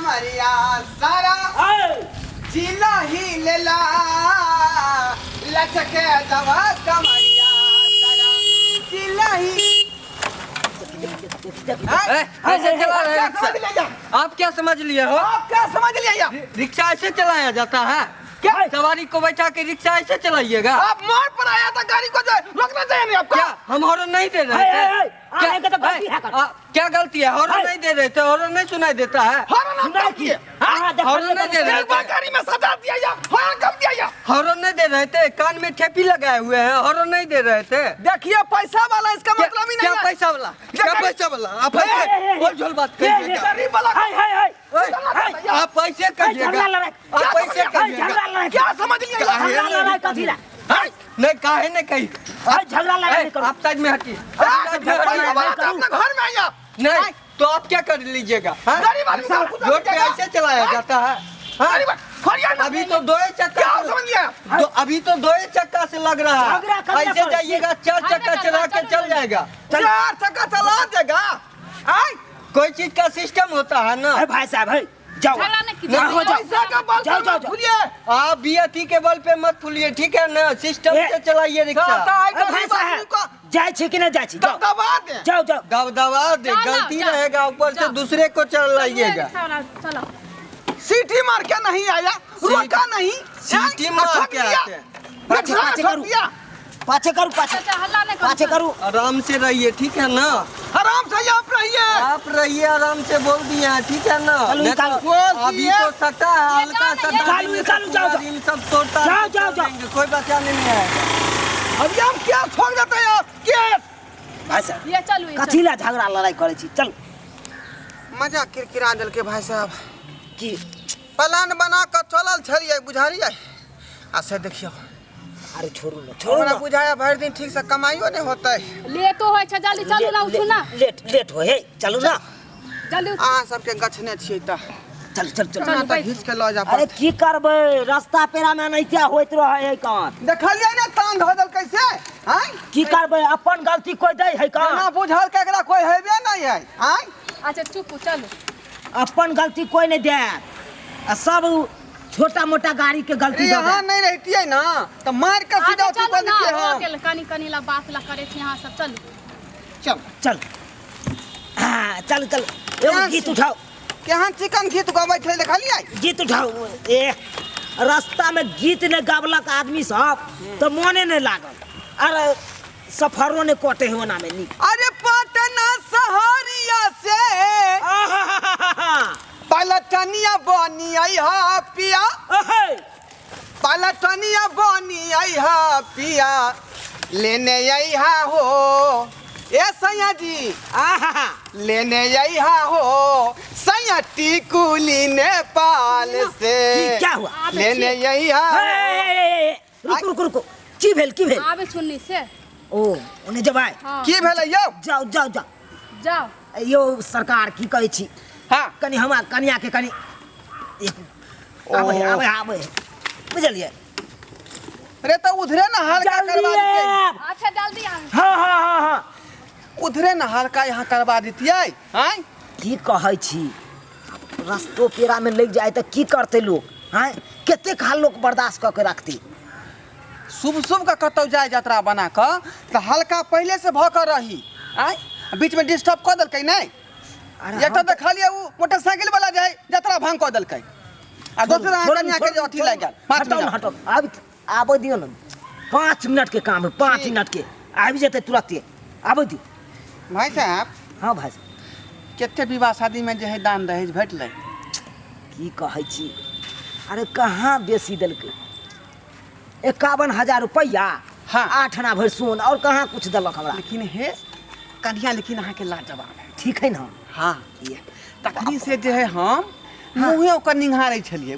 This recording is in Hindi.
कमरिया सारा जिला ही लेला लचके दवा कमरिया सारा जिला ही। ऐसे चला रहे रिक्शा? आप क्या समझ लिए हो? आप क्या समझ लिया? रिक्शा ऐसे चलाया जाता है क्या? सवारी को बैठा के रिक्शा ऐसे चलाइएगा? आप मोड़ पर आया था, गाड़ी को रोकना चाहिए नहीं आपको? क्या हम हॉर्न नहीं दे रहे थे? क्या गलती है? हॉर्न नहीं दे रहे थे? हॉर्न नहीं सुनाई देता है? हॉर्न नहीं किए, हॉर्न नहीं दे रहे थे? गाड़ी में सजा दिया या हॉर्न कब दिया या? हॉर्न नहीं दे रहे थे? कान में ठेपी लगाए हुए हैं, हॉर्न नहीं दे रहे थे? देखिए पैसा वाला, इसका मतलब ही नहीं क्या है। पैसा वाला? क्या पैसा वाला? आप ऐसे और झोल बात करिएगा? गरीब वाला आप पैसे करिएगा? आप पैसे करिएगा? क्या समझ लिया? नहीं काहे नहीं कही? आप साइड में हटिए। पैसा वाला तो अपने घर में आइए। नहीं तो आप क्या कर लीजिएगा? गरीब आदमी का खुद रोड पे ऐसे चलाया जाता है? अभी तो दो ही चक्का, क्या समझ लिया? अभी तो दो ही चक्का से लग रहा है। ऐसे जाइएगा 4 चक्का चला के चल जाएगा। 4 चक्का चला देगा? कोई चीज का सिस्टम होता है ना भाई साहब है जाओ पैसा का बल जाओ, जाओ, जाओ। खुलिए। आप बीएती के बल पे मत फूलिए, ठीक है ना? सिस्टम से चलाइए रिक्शा। भाई साहब जाए छे कि ना जाए छे? जाओ दबा दे। जाओ जाओ दबदबा दे, गलती रहेगा ऊपर से दूसरे को चलाइएगा। सीटी मार के नहीं आया, रोका नहीं, सीटी मार के आते हैं। पाछे करू पाछे करू। आराम से रहिए, ठीक है ना? आराम से आप रहिए। आप रहिए, आराम से बोल दिए हैं, ठीक है ना? चलो, नहीं तो निकालो। अभी तो सकता है हल्का सा निकालो, जाओ, जाओ। इन सब तोड़ता जाओ, जाओ। कोई बचाने नहीं आएगा। अभी हम क्या छोड़ देते हैं? केस भाई साहब ये चलू कथी ला झगड़ा लड़ाई करे छी? चल मजा किरकिरा दिल के भाई साहब। की प्लान बना कर चलल छलिए, बुझारिए आ से देखियो। अरे छोड़ू ना, छोड़ू हमरा ना। बुझाया भर दिन ठीक से कमाइयो नहीं होता है। लेट होय छै, जल्दी चलू ना, उठू ना लेट हो हे चलू ना। जल्दी उठू। अहाँ सबके गछने छियै त चल चल चल चलू, बैठ। घीच के ल जा। अरे की करबे, रास्ता पेरा में नहीं क्या होइत रहे है कान। देखलिए ना तान धो दल कैसे? हैं? की करबे, अपन गलती कोई दे है कान? ना बुझल केकरा कोई हेबे नहीं है। हैं? अच्छा चुप चलू। अपन गलती कोई नहीं दे, आ सब छोटा मोटा गाड़ी के गलती दे यहाँ नहीं रहतिए ना तो मार के सीधा अच्छा ऊपर चलू ना, देतिए हो हम। गेल कनी कनी ला बात ला करे छी, यहाँ सब चलू। चल चल हाँ, चल चल एगो गीत उठाओ, केहन चिकन गीत गबै छै देखलिए? गीत उठाओ। ए रास्ता में गीत ने गावलक आदमी सब तो मोने नहीं लागल, अरे सफरों ने कटे हो ना में नी। अरे पटना सहरिया से पलटनिया बनी आई हा पिया, पलटनिया बनी आई हा पिया, लेने आई हा हो ए सैया जी, लेने आई हा हो सैया टिकुली नेपाल से। क्या हुआ? लेने आई हा। रुक रुक रुक, की भेल की भेल? आबे सुननी से ओ उन्हें जब आए हाँ। की भेलै यौ? जाओ जाओ जाओ जाओ। यो सरकार की कहै छी, हाँ कनी हमरा कनिया के कनी आबे आबे आबे बुझलिए? अरे तो उधरे ना हल्का जल्दी करवा दीजिए। अच्छा जल्दी आ। हाँ हाँ हाँ हाँ उधरे ना हल्का यहाँ करवा दीजिए। हैं? की कहै छी, रास्तो पेरा में लग जाए तो की करते लोग? हैं कते खाल लोग बर्दाश्त करके रखते? शुभ शुभ का कतौ जाए यात्रा बना कर तो हल्का पहले से भ कर रही। आय बीच में डिस्टर्ब कर दलकै नहीं? अरे एक तो देखलिए वो मोटरसाइकिल वाला जाए यात्रा भंग कर दलकै आ दूसरा कन्या के अथी लग गेल। 5 हटो मिनट हटो, अब आबे दियो ना, 5 मिनट के काम है, 5 मिनट के आबि जेते तुरंत आबे दियो। भाई साहब हाँ भाई साहब केते विवाह शादी में जे है दान दहेज भेटलै? की कहै छी, अरे कहाँ बेसी देलकै, 51,000 रुपया, हाँ। 8 आना भर सोन, और कहाँ कुछ देलक हमरा। लेकिन हे कन्या लेकिन अहाँ के लाजवाब है। ठीक है ना? हाँ ये तखनी से जे है हम मुँहे ओकर निंघारै छलिए,